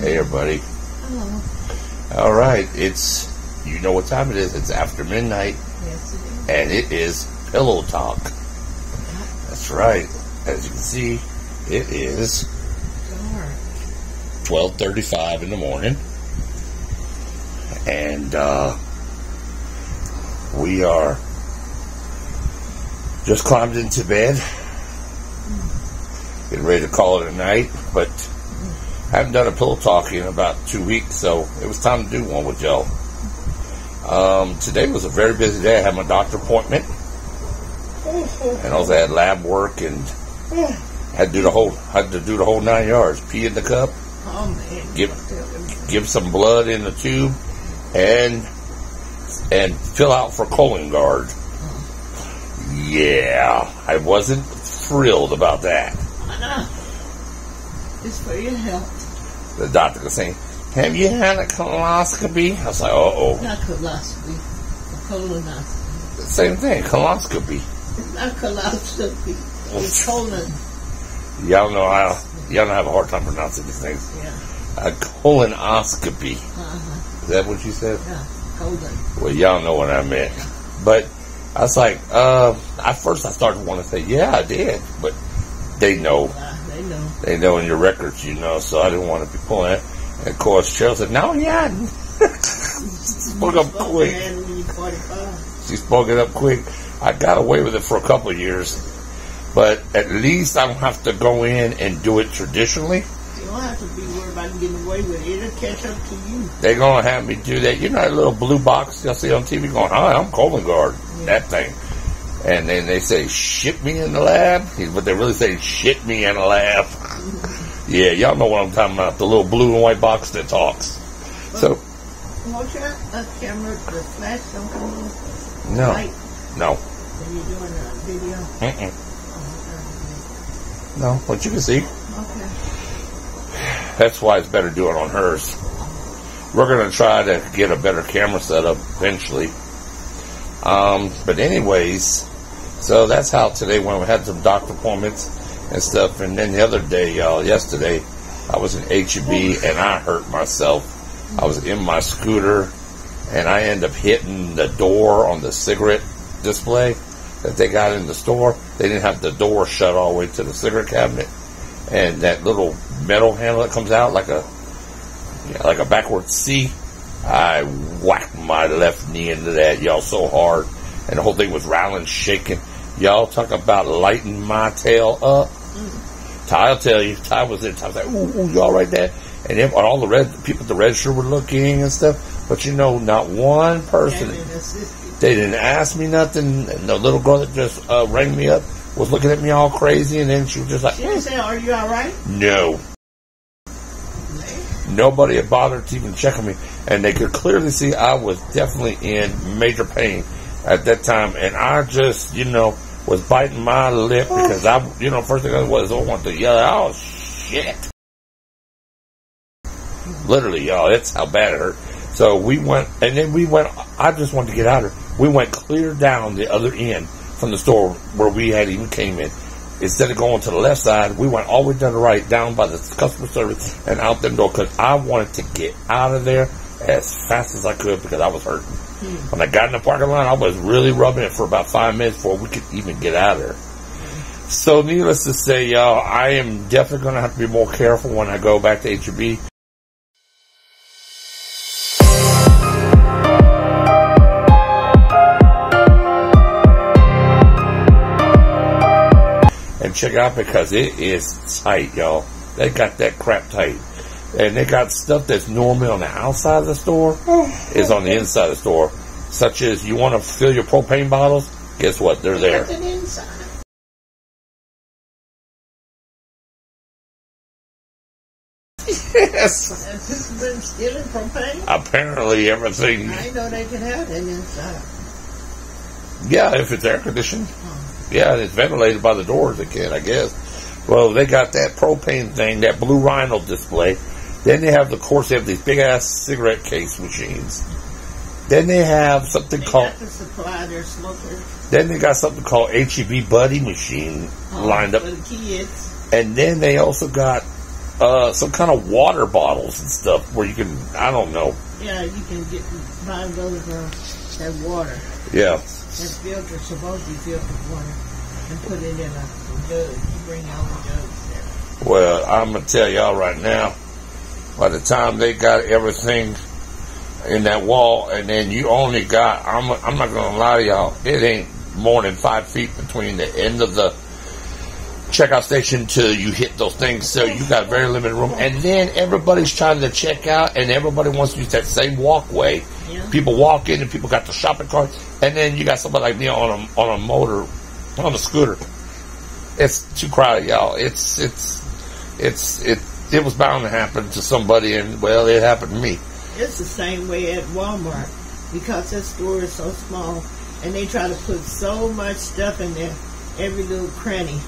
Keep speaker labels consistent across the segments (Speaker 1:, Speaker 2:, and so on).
Speaker 1: Hey everybody.
Speaker 2: Hello.
Speaker 1: Alright, you know what time it is. It's after midnight.
Speaker 2: Yes, it is.
Speaker 1: And it is pillow talk. That's right. As you can see, it is
Speaker 2: Dark.
Speaker 1: 12:35 in the morning. And we are just climbed into bed. Getting ready to call it a night, but I haven't done a pillow talk in about 2 weeks, so it was time to do one with y'all. Today was a very busy day. I had my doctor appointment, and also had lab work, and had to do the whole 9 yards. Pee in the cup, give some blood in the tube, and fill out for colon guard. Yeah, I wasn't thrilled about that.
Speaker 2: I know. It's for your health.
Speaker 1: The doctor was saying, "Have you had a colonoscopy?" I was like, "Uh-oh."
Speaker 2: Not coloscopy. A colonoscopy.
Speaker 1: Same thing, colonoscopy.
Speaker 2: It's not coloscopy. It's colon.
Speaker 1: Y'all know I have a hard time pronouncing these things.
Speaker 2: Yeah.
Speaker 1: A colonoscopy.
Speaker 2: Uh-huh.
Speaker 1: Is that what you said?
Speaker 2: Yeah. Colon.
Speaker 1: Well, y'all know what I meant. But I was like, at first I started to want to say, yeah, I did. But they know.
Speaker 2: They know.
Speaker 1: They know in your records, you know, so I didn't want to be pulling it. And of course, Cheryl said, "No, you hadn't." Spoke up quick. She spoke it up quick. I got away with it for a couple of years, but at least I don't have to go in and do it traditionally.
Speaker 2: You don't have to be worried about getting away with it. It'll catch up to you.
Speaker 1: They're going to have me do that. You know that little blue box you'll see on TV going, "Hi, I'm colon guard." Yeah. That thing. And then they say, "Ship me in the lab." But they really say, "Shit me in the lab." Yeah, y'all know what I'm talking about. The little blue and white box that talks. So,
Speaker 2: watch out, a camera, the flash don't come on.
Speaker 1: No.
Speaker 2: Light.
Speaker 1: No.
Speaker 2: When you're doing a video.
Speaker 1: Mm-mm.
Speaker 2: Oh,
Speaker 1: No, but you can see.
Speaker 2: okay.
Speaker 1: That's why it's better doing it on hers. We're going to try to get a better camera setup eventually. But anyways, so that's how today went. We had some doctor appointments and stuff. And then the other day, yesterday, I was in H-E-B and I hurt myself. I was in my scooter and I ended up hitting the door on the cigarette display that they got in the store. They didn't have the door shut all the way to the cigarette cabinet. And that little metal handle that comes out like a backwards C, I whacked my left knee into that, y'all, so hard. And the whole thing was rattling, shaking. Y'all talk about lighting my tail up. Ty'll tell you. Ty was there. Ty was like, ooh, y'all right there. And then all the people at the register were looking and stuff. But you know, not one person. They didn't ask me nothing. And the little girl that just rang me up was looking at me all crazy. And then she was just like,
Speaker 2: she didn't say, "Are you all right?"
Speaker 1: No. Nobody had bothered to even check on me. And they could clearly see I was definitely in major pain at that time. And I just, was biting my lip because first thing I wanted to yell, "Oh, shit." Literally, y'all, that's how bad it hurt. So I just wanted to get out of her. We went clear down the other end from the store where we had even came in. Instead of going to the left side, we went all the way down the right, down by the customer service and out them door because I wanted to get out of there as fast as I could because I was hurting. When I got in the parking lot, I was really rubbing it for about 5 minutes before we could even get out of there. So needless to say, y'all, I am definitely going to have to be more careful when I go back to H-E-B. And check out because it is tight, y'all. They got that crap tight. And they got stuff that's normally on the outside of the store is on the inside of the store. Such as you want to fill your propane bottles, guess what? They're there. Yes.
Speaker 2: And people been stealing propane?
Speaker 1: Apparently everything.
Speaker 2: I know they can have that inside.
Speaker 1: Yeah, if it's air conditioned.
Speaker 2: Oh.
Speaker 1: Yeah, it's ventilated by the doors, they can, I guess. Well, they got that propane thing, that blue rhino display. Then they have, of course, they have these big-ass cigarette case machines. Then they have something called...
Speaker 2: They got to supply their smokers.
Speaker 1: Then they got something called HEB Buddy machine lined up.
Speaker 2: For the kids.
Speaker 1: And then they also got some kind of water bottles and stuff where you can, I don't know.
Speaker 2: Yeah, you can buy those that water.
Speaker 1: Yeah.
Speaker 2: That filter, supposed to be filtered water, and put it in a jug. You bring all the jugs there.
Speaker 1: Well, I'm going to tell y'all right now, by the time they got everything in that wall, and then you only got, I'm not going to lie to y'all, it ain't more than 5 feet between the end of the checkout station till you hit those things, so you got very limited room. And then everybody's trying to check out, and everybody wants to use that same walkway.
Speaker 2: Yeah.
Speaker 1: People walk in, and people got the shopping carts, and then you got somebody like me on a motor, on a scooter. It's too crowded, y'all. It was bound to happen to somebody, and well, it happened to me.
Speaker 2: It's the same way at Walmart, because that store is so small, and they try to put so much stuff in there. Every little cranny,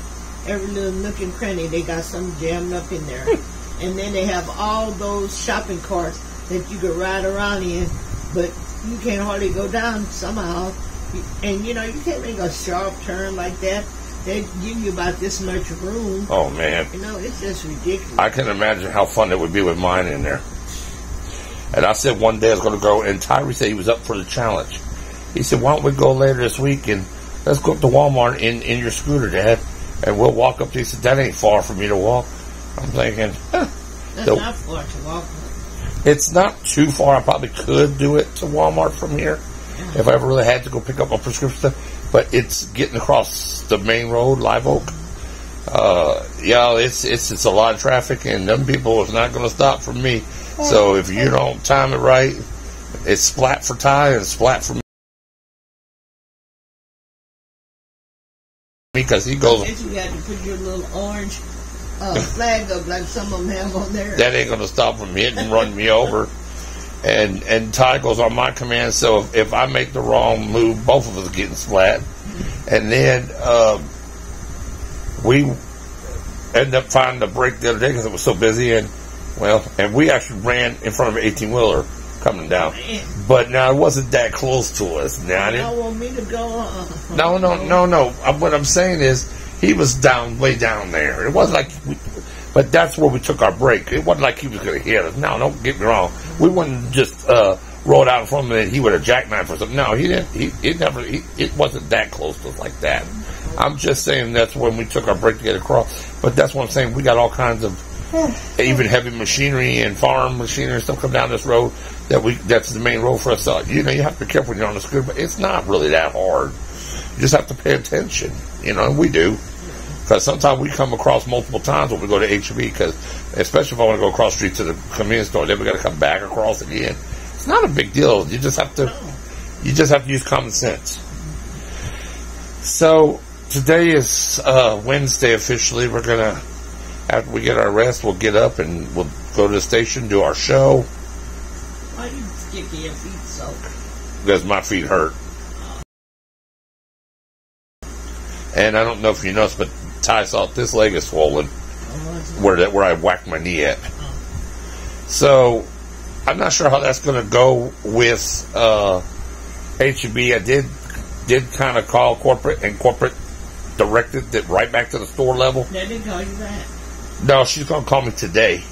Speaker 2: every little nook and cranny, they got something jammed up in there. And then they have all those shopping carts that you could ride around in, but you can't hardly go down somehow. And you can't make a sharp turn like that. They give you about this much room.
Speaker 1: Oh man,
Speaker 2: it's just ridiculous.
Speaker 1: I can imagine how fun it would be with mine in there. And I said one day I was going to go, and Tyree said he was up for the challenge. He said, "Why don't we go later this week and let's go up to Walmart in your scooter, Dad, and we'll walk up." He said, "That ain't far for me to walk." I'm thinking,
Speaker 2: that's not far to walk.
Speaker 1: It's not too far. I probably could do it to Walmart from here if I ever really had to go pick up my prescription stuff. But it's getting across the main road, Live Oak. It's a lot of traffic, and them people is not going to stop for me. So if you don't time it right, it's splat for Ty and splat for me. Because he goes.
Speaker 2: I guess you got to put your little orange flag up like some of them have on there.
Speaker 1: That ain't going to stop him hitting and run me over. And Ty goes on my command, so if I make the wrong move, both of us are getting splat. And then we ended up finding a break the other day because it was so busy. And we actually ran in front of an 18-wheeler coming down. But now it wasn't that close to us. Now,
Speaker 2: I want me to go.
Speaker 1: No. What I'm saying is he was way down there. It wasn't like but that's where we took our break. It wasn't like he was going to hit us. No, don't get me wrong. We wouldn't just roll out in front of him and he would have jackknifed or something. No, he didn't. It wasn't that close to us like that. I'm just saying that's when we took our break to get across. But that's what I'm saying. We got all kinds of even heavy machinery and farm machinery and stuff come down this road that's the main road for us. So, you have to be careful when you're on the scooter, but it's not really that hard. You just have to pay attention, and we do. Because sometimes we come across multiple times when we go to HEB, because especially if I want to go across the street to the convenience store, then we got to come back across again. It's not a big deal. You just have to use common sense. So today is Wednesday officially. We're gonna, after we get our rest, we'll get up and we'll go to the station, do our show.
Speaker 2: Why you stick your feet so?
Speaker 1: Because my feet hurt. And I don't know if you noticed, but Ty saw this leg is swollen where I whacked my knee at. So I'm not sure how that's going to go with HEB. I did kind of call corporate, and corporate directed it right back to the store level.
Speaker 2: They didn't call you back?
Speaker 1: No, she's going to call me today.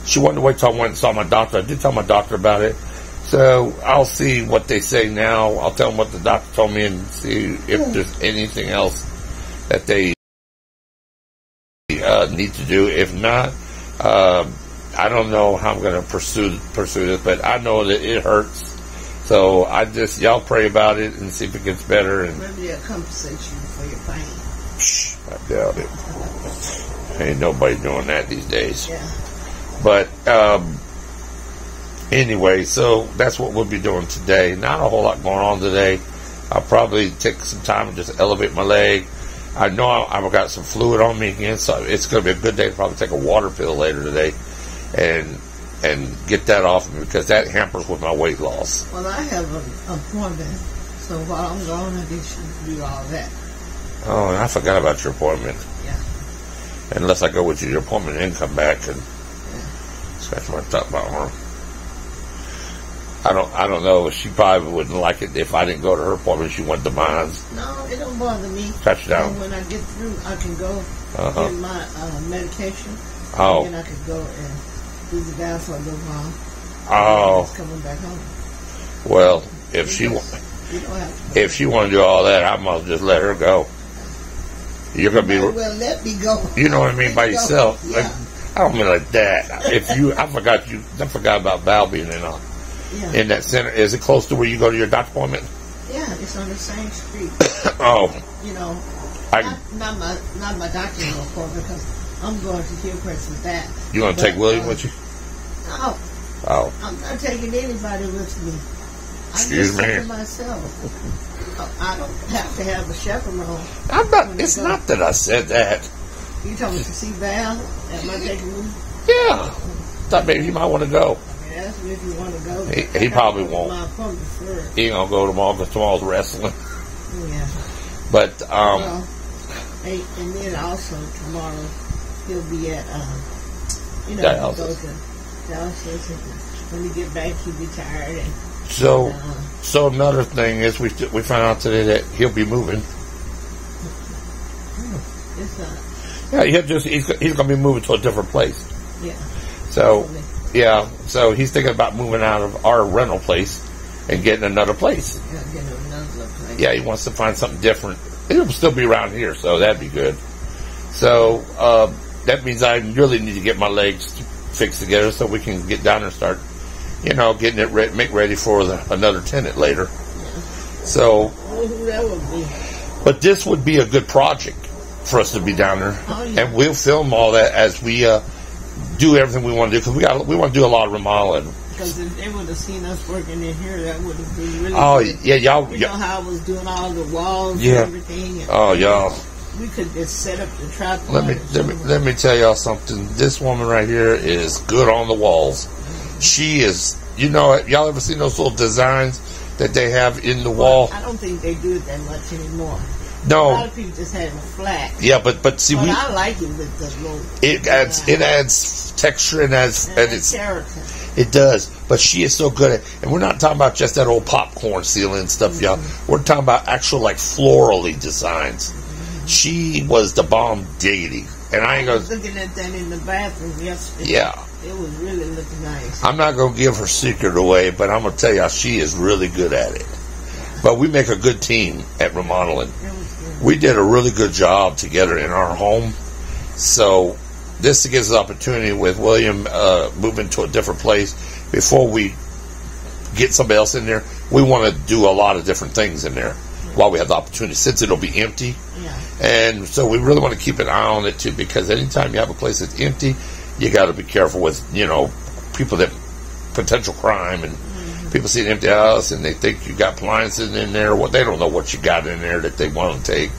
Speaker 1: She wanted to wait till I went and saw my doctor. I did tell my doctor about it. So I'll see what they say now. I'll tell them what the doctor told me and see if there's anything else that they need to do. If not, I don't know how I'm going to pursue this, but I know that it hurts. So y'all pray about it and see if it gets better. And
Speaker 2: maybe they'll compensate you for your pain.
Speaker 1: I doubt it. Ain't nobody doing that these days.
Speaker 2: Yeah.
Speaker 1: But anyway, so that's what we'll be doing today. Not a whole lot going on today. I'll probably take some time and just elevate my leg. I know I've got some fluid on me again, so it's going to be a good day to probably take a water pill later today. and get that off of me, because that hampers with my weight loss.
Speaker 2: Well, I have an appointment, so while I'm gone, I should do all that.
Speaker 1: Oh, and I forgot about your appointment.
Speaker 2: Yeah.
Speaker 1: Unless I go with you to your appointment and come back and scratch my thought about her. I don't know. She probably wouldn't like it if I didn't go to her appointment. She went to mine.
Speaker 2: No, it don't bother me.
Speaker 1: Touch down.
Speaker 2: And when I get through, I can go get my medication.
Speaker 1: Oh.
Speaker 2: And then I could go and do the dance for a little while.
Speaker 1: Oh.
Speaker 2: Just coming back home.
Speaker 1: Well, if she want to do all that, I must just let her go. You're gonna be.
Speaker 2: Well, let me go.
Speaker 1: You know what I mean by yourself.
Speaker 2: Yeah.
Speaker 1: Like, I don't mean like that. I forgot about Val being in that center. Is it close to where you go to your doctor appointment?
Speaker 2: Yeah, it's on the same street.
Speaker 1: Oh.
Speaker 2: You know, not my doctor's appointment, because I'm going to Hillcrest with that.
Speaker 1: You gonna take William with you?
Speaker 2: No.
Speaker 1: Oh.
Speaker 2: I'm not taking anybody with me.
Speaker 1: Excuse me.
Speaker 2: I'm just taking myself. I don't have to have a chaperone.
Speaker 1: I'm not. It's not that I said that.
Speaker 2: You told me to see Val. Am I taking you?
Speaker 1: Yeah. Thought maybe he might want to go.
Speaker 2: Ask me if you want to go.
Speaker 1: He probably won't.
Speaker 2: My appointment first.
Speaker 1: He ain't gonna go tomorrow because tomorrow's wrestling.
Speaker 2: Yeah.
Speaker 1: But
Speaker 2: well, and then also tomorrow he'll be at
Speaker 1: Dallas.
Speaker 2: He'll go to Dallas, and when he get back he'll be tired. And
Speaker 1: so another thing is we found out today that he'll be moving. He's gonna be moving to a different place.
Speaker 2: Yeah.
Speaker 1: So so he's thinking about moving out of our rental place and getting another place. Yeah, he wants to find something different. It'll still be around here, so that'd be good. So that means I really need to get my legs fixed together so we can get down and start, getting it make ready for another tenant later. Yeah. So,
Speaker 2: that would be.
Speaker 1: But this would be a good project for us to be down there, and we'll film all that as we do everything we want to do, because we want to do a lot of remodeling.
Speaker 2: Because if they would have seen us working in here, that would have been really.
Speaker 1: Oh
Speaker 2: good.
Speaker 1: yeah, y'all.
Speaker 2: You know how I was doing all the walls and everything. And
Speaker 1: y'all.
Speaker 2: We could just set up the tripod.
Speaker 1: Let me tell y'all something. This woman right here is good on the walls. She is. Y'all ever seen those little designs that they have in the wall?
Speaker 2: I don't think they do it that much anymore.
Speaker 1: No.
Speaker 2: A lot of people just have it flat.
Speaker 1: Yeah, but see,
Speaker 2: I like it with the little.
Speaker 1: It adds texture and it's
Speaker 2: character.
Speaker 1: It does, but she is so good at it. And we're not talking about just that old popcorn ceiling stuff, y'all. We're talking about actual, florally designs. She was the bomb diggity. And I was
Speaker 2: looking at that in the bathroom yesterday.
Speaker 1: Yeah.
Speaker 2: It was really looking nice.
Speaker 1: I'm not going to give her secret away, but I'm going to tell you, she is really good at it. But we make a good team at remodeling. We did a really good job together in our home. So this gives us opportunity with William moving to a different place. Before we get somebody else in there, we want to do a lot of different things in there while we have the opportunity, since it'll be empty. Yeah. And so we really want to keep an eye on it too, because anytime you have a place that's empty, you got to be careful with, people that potential crime, and people see an empty house and they think you got appliances in there. Well, they don't know what you got in there that they want to take.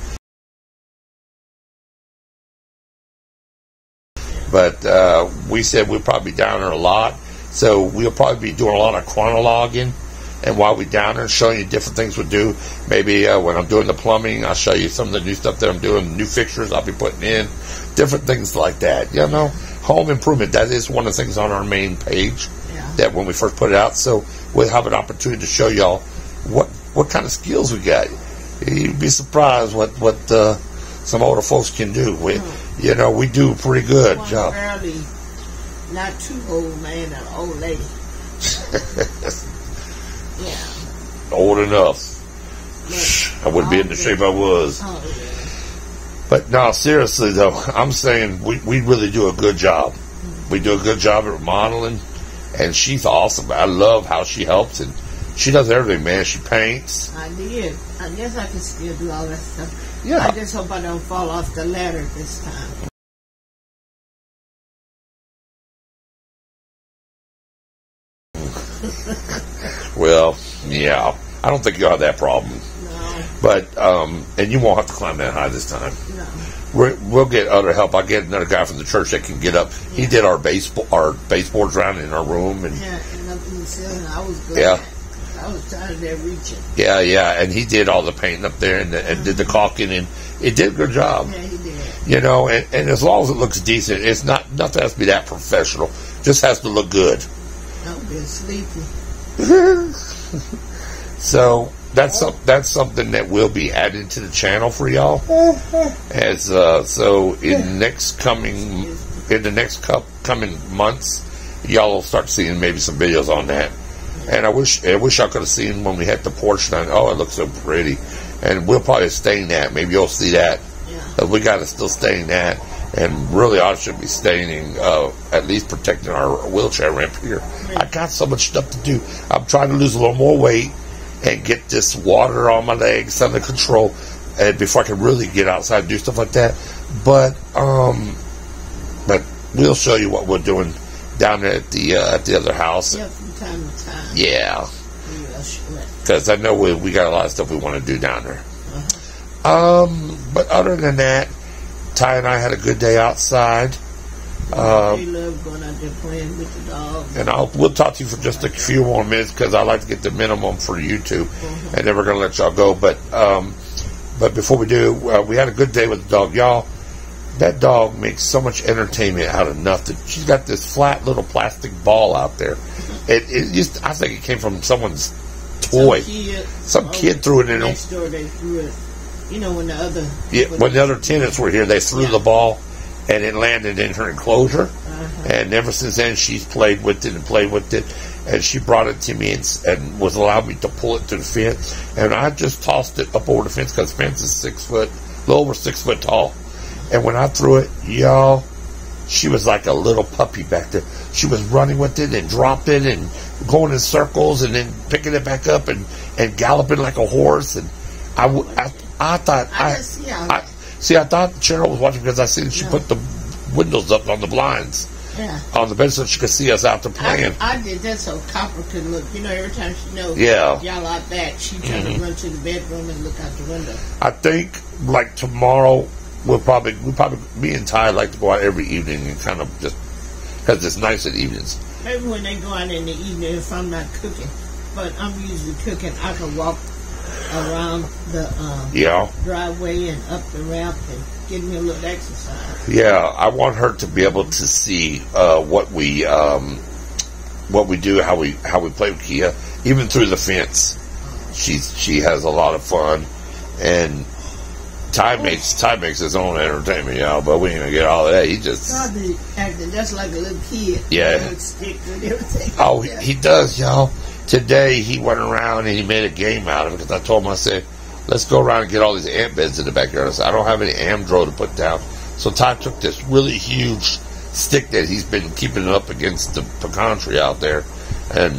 Speaker 1: But we said we'll probably be down there a lot, so we'll probably be doing a lot of chronologuing. And while we're down there, showing you different things we do. Maybe when I'm doing the plumbing, I'll show you some of the new stuff that I'm doing, new fixtures I'll be putting in, different things like that. Home improvement, that is one of the things on our main page that when we first put it out. So we'll have an opportunity to show y'all what kind of skills we got. You'd be surprised what some older folks can do. We do a pretty good job.
Speaker 2: Fairly, not too old man, an old lady. Yeah.
Speaker 1: Old enough. I wouldn't be in the shape I was. But no, seriously though, I'm saying we really do a good job. We do a good job at remodeling, and she's awesome. I love how she helps, and she does everything, man. She paints.
Speaker 2: I did. I guess I can still do all that stuff.
Speaker 1: Yeah.
Speaker 2: I just hope I don't fall off the ladder this time.
Speaker 1: Well, yeah. I don't think you'll have that problem.
Speaker 2: No.
Speaker 1: But, and you won't have to climb that high this time.
Speaker 2: No.
Speaker 1: we'll get other help. I'll get another guy from the church that can get up. Yeah. He did our baseboards around in our room, and
Speaker 2: up in the ceiling. I was good.
Speaker 1: Yeah.
Speaker 2: I was tired of that reaching.
Speaker 1: Yeah, and he did all the painting up there and did the caulking, and it did a good job.
Speaker 2: Yeah, he did.
Speaker 1: You know, and as long as it looks decent, it's nothing has to be that professional. Just has to look good.
Speaker 2: I'm being sleepy.
Speaker 1: So that's something that will be added to the channel for y'all. As so in the next coming months, y'all will start seeing maybe some videos on that. And I wish y'all could have seen when we had the porch done. Oh, it looks so pretty. And we'll probably stain that. Maybe you'll see that. Yeah. We got to still stain that. And really, I should be staining, at least protecting our wheelchair ramp here. Right. I got so much stuff to do. I'm trying to lose a little more weight and get this water on my legs under control, and before I can really get outside and do stuff like that. But we'll show you what we're doing down there at the other house.
Speaker 2: Yeah, from time to time.
Speaker 1: Yeah. Because I know we got a lot of stuff we want to do down there. But other than that, Ty and I had a good day outside.
Speaker 2: They love going out there playing with the dog.
Speaker 1: And we'll talk to you for just a few more minutes because I like to get the minimum for YouTube, and then we're going to let y'all go. But before we do, we had a good day with the dog, y'all. That dog makes so much entertainment out of nothing. She's got this flat little plastic ball out there. I think it came from someone's toy. Some kid threw it in.
Speaker 2: Next door, they threw it. You know, when
Speaker 1: the other tenants were here, they threw the ball, and it landed in her enclosure. And ever since then, she's played with it, and she brought it to me and was allowed me to pull it to the fence. And I just tossed it up over the fence because the fence is a little over 6 foot tall. And when I threw it, y'all, she was like a little puppy back there. She was running with it and dropping and going in circles and then picking it back up and galloping like a horse. And I thought Cheryl was watching because I seen she put the windows up on the blinds on the bed so she could see us out there playing.
Speaker 2: I did that so Copper could look. You know, every time she knows y'all out back, she tried to run to the bedroom and look out the window.
Speaker 1: I think like tomorrow we'll probably me and Ty like to go out every evening and kind of just because it's nice at evenings.
Speaker 2: Maybe when they go out in the evening if I'm not cooking, but I'm usually cooking, I can walk around the driveway and up the ramp and get me a little exercise. Yeah,
Speaker 1: I want her to be able to see what we do, how we play with Kia, even through the fence. She has a lot of fun, and Ty makes his own entertainment, y'all. But we ain't gonna get all of that. He just
Speaker 2: acting just like a little kid.
Speaker 1: Yeah. Oh, he does, y'all. Today he went around and he made a game out of it because I told him, I said, let's go around and get all these ant beds in the backyard. I said, I don't have any Amdro to put down. So Ty took this really huge stick that he's been keeping up against the pecan tree out there, and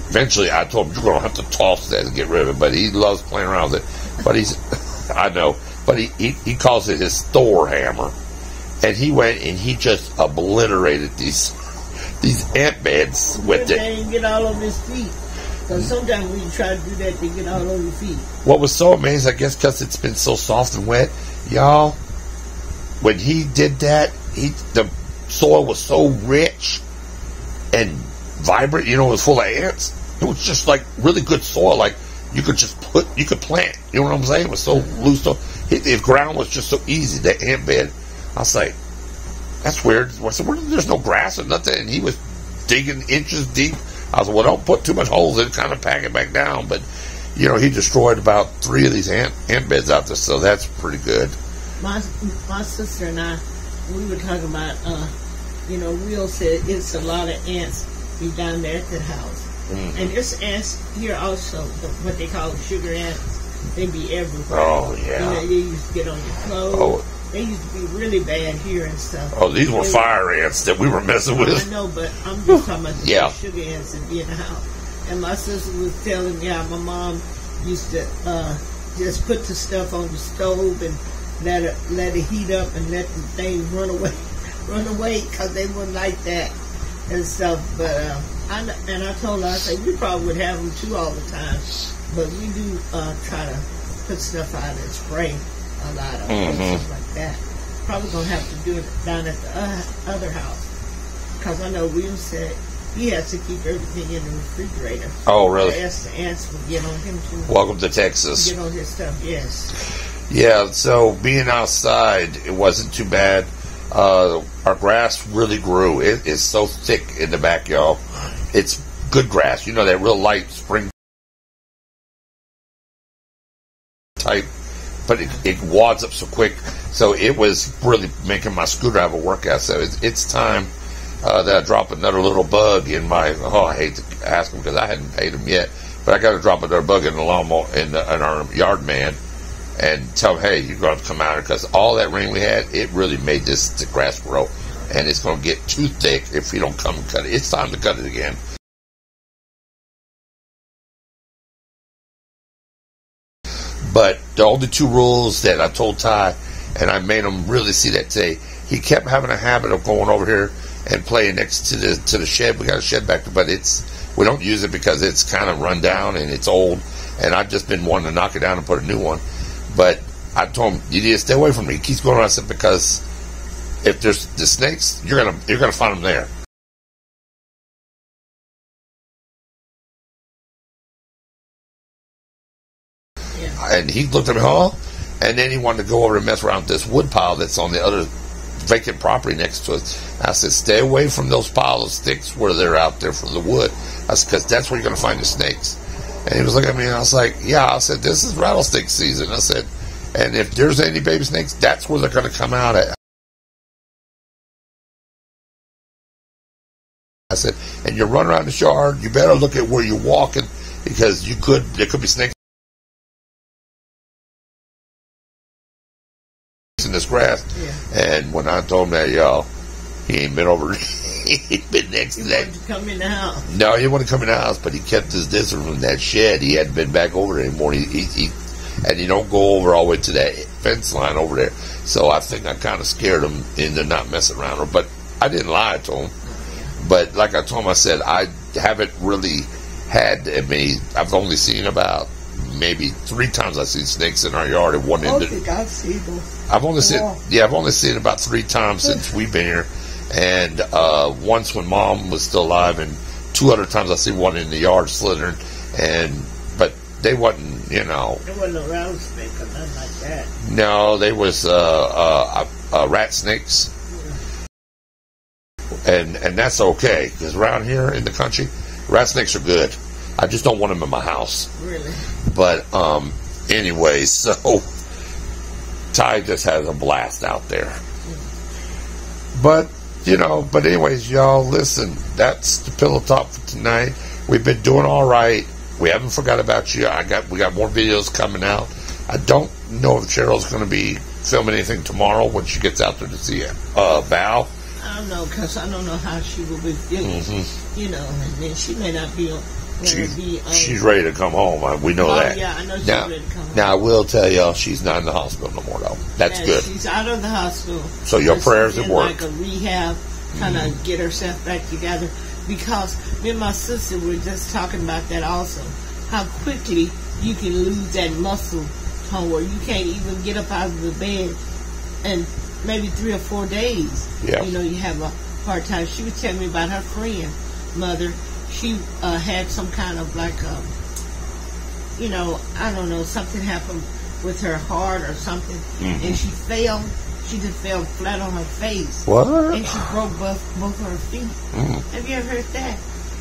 Speaker 1: eventually I told him, you're going to have to toss that and get rid of it. But he loves playing around with it. But I know, but he calls it his Thor hammer. And he went and he just obliterated these ant beds with it.
Speaker 2: They didn't get all over his feet. Because sometimes when you try to do that, they get all over your feet.
Speaker 1: What was so amazing, I guess because it's been so soft and wet, y'all, when he did that, the soil was so rich and vibrant, you know, it was full of ants. It was just like really good soil, like you could plant, you know what I'm saying? It was so loose, the ground was just so easy, that ant bed. I was like, that's weird. I said, there's no grass or nothing, and he was digging inches deep. I said, well, don't put too much holes in it, kind of pack it back down. But, you know, he destroyed about 3 of these ant beds out there, so that's pretty good.
Speaker 2: My sister and I, we were talking about, you know, Will said it's a lot of ants be down there at the house. Mm-hmm. And there's ants here also, what they call sugar ants. They be everywhere.
Speaker 1: Oh, yeah.
Speaker 2: You know, they used to get on your clothes. Oh. They used to be really bad here and stuff.
Speaker 1: Oh, these were fire ants that we were messing with.
Speaker 2: I know, but I'm just talking about the sugar ants that be in the house. And my sister was telling me how my mom used to just put the stuff on the stove and let it heat up and let the things run away because they wouldn't like that and stuff. But I told her, I said, we probably would have them too all the time, but we do try to put stuff out and spray a lot of stuff like that. Probably gonna have to do it down at the other house, because I know William said he has to keep everything in the refrigerator.
Speaker 1: Oh, really?
Speaker 2: I asked the ants would get on him too.
Speaker 1: Welcome to Texas.
Speaker 2: Get on his stuff, yes.
Speaker 1: Yeah, so being outside, it wasn't too bad. Our grass really grew. It is so thick in the back, y'all. It's good grass. You know, that real light spring type, but it wads up so quick. So it was really making my screwdriver work out. So it's time that I drop another little bug in my, I hate to ask him because I hadn't paid him yet, but I got to drop another bug in the lawnmower, in our yard man, and tell him, hey, you're going to come out, because all that rain we had, it really made the grass grow, and it's going to get too thick if we don't come and cut it. It's time to cut it again. But the only two rules that I told Ty, and I made him really see that today, he kept having a habit of going over here and playing next to the shed. We got a shed back there, but we don't use it because it's kind of run down and it's old, and I've just been wanting to knock it down and put a new one. But I told him, you need to stay away from me. He keeps going around. I said, because if there's the snakes, you're gonna find them there. Yeah. And he looked at me, and then he wanted to go over and mess around with this wood pile that's on the other vacant property next to us. I said, stay away from those piles of sticks where they're out there for the wood. I said, because that's where you're going to find the snakes. And he was looking at me, and I was like, yeah. I said, this is rattlesnake season. I said, and if there's any baby snakes, that's where they're going to come out at. I said, and you're running around the yard, you better look at where you're walking, because there could be snakes in this grass. Yeah. And when I told him that, y'all, he ain't been over. He'd been next to that.
Speaker 2: He wanted to come in the house.
Speaker 1: No, he didn't want to come in the house, but he kept his distance from that shed. He hadn't been back over there anymore. And you don't go over all the way to that fence line over there. So I think I kind of scared him into not messing around with. But I didn't lie to him. But like I told him, I said, I haven't really had any. I've only seen about maybe 3 times I've seen snakes in our yard. And one
Speaker 2: I think I've seen them.
Speaker 1: I've only seen about 3 times since we've been here. And once when Mom was still alive, and 2 other times I seen one in the yard slithering. But they wasn't,
Speaker 2: There wasn't no rattlesnake or nothing like that.
Speaker 1: No, they was rat snakes. And that's okay, because around here in the country, rat snakes are good. I just don't want them in my house.
Speaker 2: Really?
Speaker 1: But anyway, so Ty just has a blast out there. But anyways, y'all, listen, that's the Pillow Talk for tonight. We've been doing all right. We haven't forgot about you. We got more videos coming out. I don't know if Cheryl's going to be filming anything tomorrow when she gets out there to see Val.
Speaker 2: I don't know, because I don't know how she will be feeling. And then she may not be.
Speaker 1: She's ready to come home. We know that.
Speaker 2: Yeah, I know she's ready to come home.
Speaker 1: Now, I will tell y'all, she's not in the hospital no more, though. That's good.
Speaker 2: She's out of the hospital.
Speaker 1: So your prayers have worked.
Speaker 2: Like a rehab, kind of get herself back together. Because me and my sister were just talking about that also. How quickly you can lose that muscle tone where you can't even get up out of the bed. And maybe 3 or 4 days,
Speaker 1: yeah.
Speaker 2: You have a hard time. She was telling me about her friend, mother. She had some kind of like, I don't know, something happened with her heart or something, and she fell. She just fell flat on her face.
Speaker 1: What?
Speaker 2: And she broke both of her feet. Have you ever heard that?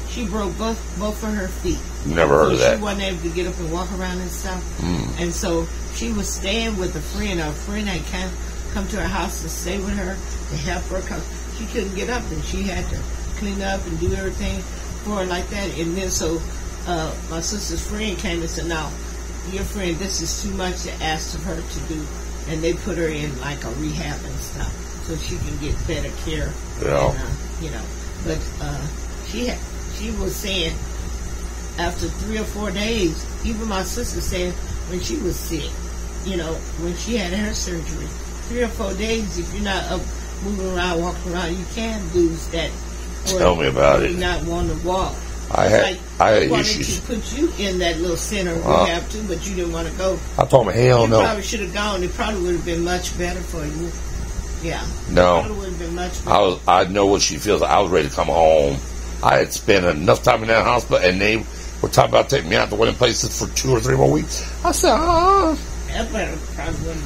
Speaker 2: She broke both of her feet.
Speaker 1: Never heard of that.
Speaker 2: She wasn't able to get up and walk around and stuff. And so she was staying with a friend. Her friend had come to her house to stay with her to help her because she couldn't get up, and she had to clean up and do everything for her like that. And then so my sister's friend came and said, "Now, your friend, this is too much to ask of her to do," and they put her in like a rehab and stuff so she can get better care.
Speaker 1: Yeah.
Speaker 2: And, but she was saying after 3 or 4 days, even my sister said when she was sick, when she had her surgery, 3 or 4 days, if you're not up, moving around, walking around, you can lose that.
Speaker 1: Tell me about it.
Speaker 2: Not want to walk.
Speaker 1: I had
Speaker 2: wanted
Speaker 1: issues.
Speaker 2: to put you in that little center we have to, but you didn't want to go.
Speaker 1: I told him, hell no.
Speaker 2: You probably should have gone. It probably would have been much better for you. Yeah.
Speaker 1: No.
Speaker 2: It probably would have been much better.
Speaker 1: I know what she feels like. I was ready to come home. I had spent enough time in that hospital, and they were talking about taking me out to one of the places for 2 or 3 more weeks. I said,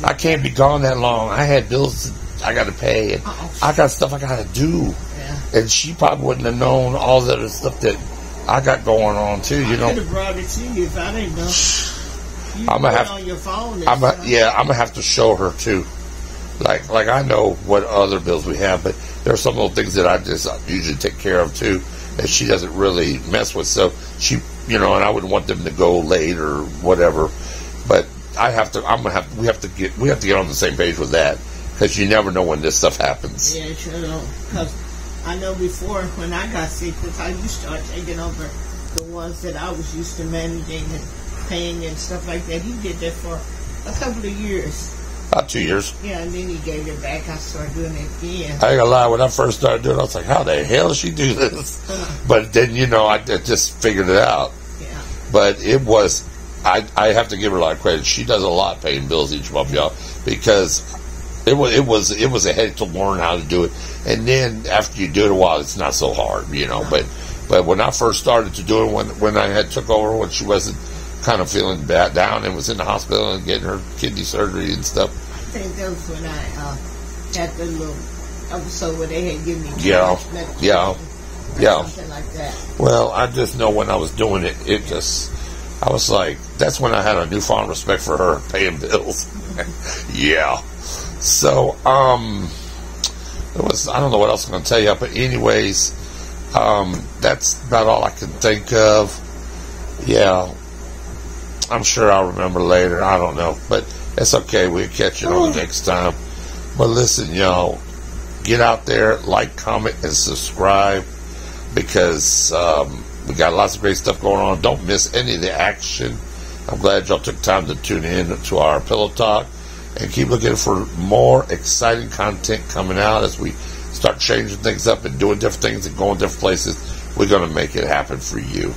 Speaker 1: I can't be gone that long. I had bills I got to pay, and I got stuff I got to do. Yeah. And she probably wouldn't have known all the other stuff that I got going on too. You know,
Speaker 2: I could have brought it to you if I didn't know.
Speaker 1: I'm gonna have
Speaker 2: on your phone.
Speaker 1: I'm gonna have to show her too. Like I know what other bills we have, but there are some little things that I just usually take care of too that she doesn't really mess with. So she, and I wouldn't want them to go late or whatever. But we have to get on the same page with that, because you never know when this stuff happens.
Speaker 2: Yeah, sure don't. Because I know before when I got sick, because I used to start taking over the ones that I was used to managing and paying and stuff like that. He did that for a couple of years.
Speaker 1: About 2 years.
Speaker 2: Yeah, and then he gave it back. I started doing it again.
Speaker 1: I ain't gonna lie, when I first started doing it, I was like, how the hell does she do this? But then, I just figured it out.
Speaker 2: Yeah.
Speaker 1: But it was, I have to give her a lot of credit. She does a lot paying bills each month, y'all, because it was a headache to learn how to do it. And then after you do it a while, it's not so hard,
Speaker 2: No.
Speaker 1: But when I first started to do it, when I had took over, when she wasn't kind of feeling bad down and was in the hospital and getting her kidney surgery and stuff.
Speaker 2: I think that was when I had the little episode where they had given me something like that.
Speaker 1: Well, I just know when I was doing it, I was like, that's when I had a newfound respect for her paying bills. Yeah. So, I don't know what else I'm going to tell you, but anyways, that's about all I can think of. Yeah. I'm sure I'll remember later. I don't know. But it's okay. We'll catch it on the next time. But listen, y'all, get out there, like, comment, and subscribe, because we got lots of great stuff going on. Don't miss any of the action. I'm glad y'all took time to tune in to our Pillow Talk, and keep looking for more exciting content coming out as we start changing things up and doing different things and going different places. We're going to make it happen for you.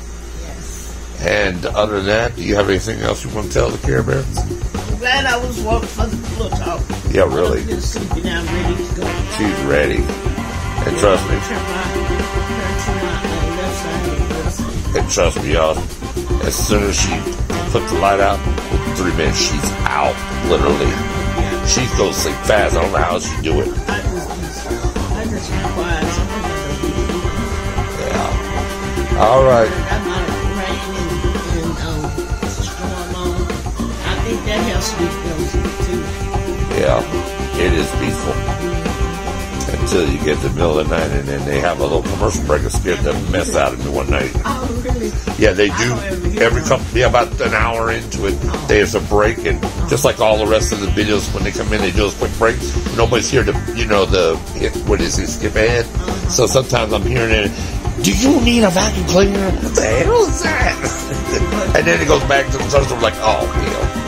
Speaker 1: And other than that, do you have anything else you want to tell the Care Bear?
Speaker 2: I'm glad I was walking for the Pillow Talk.
Speaker 1: Yeah, really.
Speaker 2: I'm just sleeping now. I'm ready to go.
Speaker 1: She's ready. And trust me.
Speaker 2: Turn my left side.
Speaker 1: And trust me, y'all. As soon as she put the light out, with 3 minutes, she's out. Literally. She goes to sleep fast. I don't know how she do it.
Speaker 2: I just be quiet.
Speaker 1: Yeah. All right.
Speaker 2: That helps me too.
Speaker 1: Yeah, it is peaceful. Until you get to the middle of the night, and then they have a little commercial break that scared the mess out of me one night.
Speaker 2: Oh, really?
Speaker 1: Yeah, they do. About an hour into it, there's a break, and just like all the rest of the videos, when they come in, they do a quick break. Nobody's here to, what is it, skip ahead? So sometimes I'm hearing it. Do you need a vacuum cleaner? What the hell is that? And then it goes back to the first one, like, oh, hell.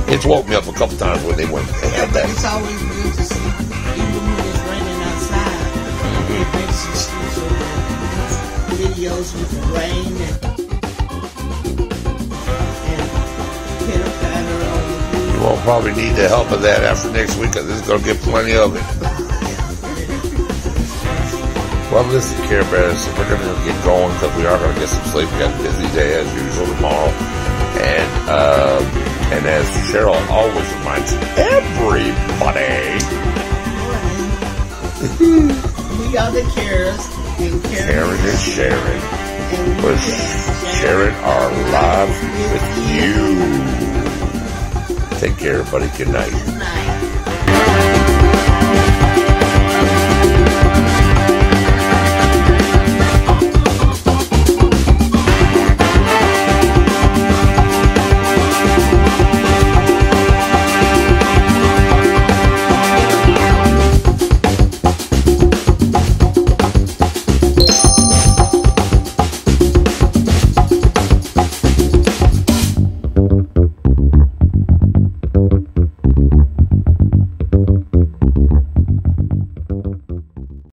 Speaker 1: It's woke me up a couple times when they went. They had that.
Speaker 2: It's always good to see, even when it's raining outside. It makes you see some videos with the rain and pitter patter on the roof.
Speaker 1: You won't probably need the help of that after next week, because there's going to get plenty of it. Well, listen, Care Bears, we're going to get going because we are going to get some sleep. We got a busy day as usual tomorrow. And as Cheryl always reminds everybody,
Speaker 2: we are the carers, and
Speaker 1: caring is sharing. We're sharing our lives with you. Take care, everybody. Good night.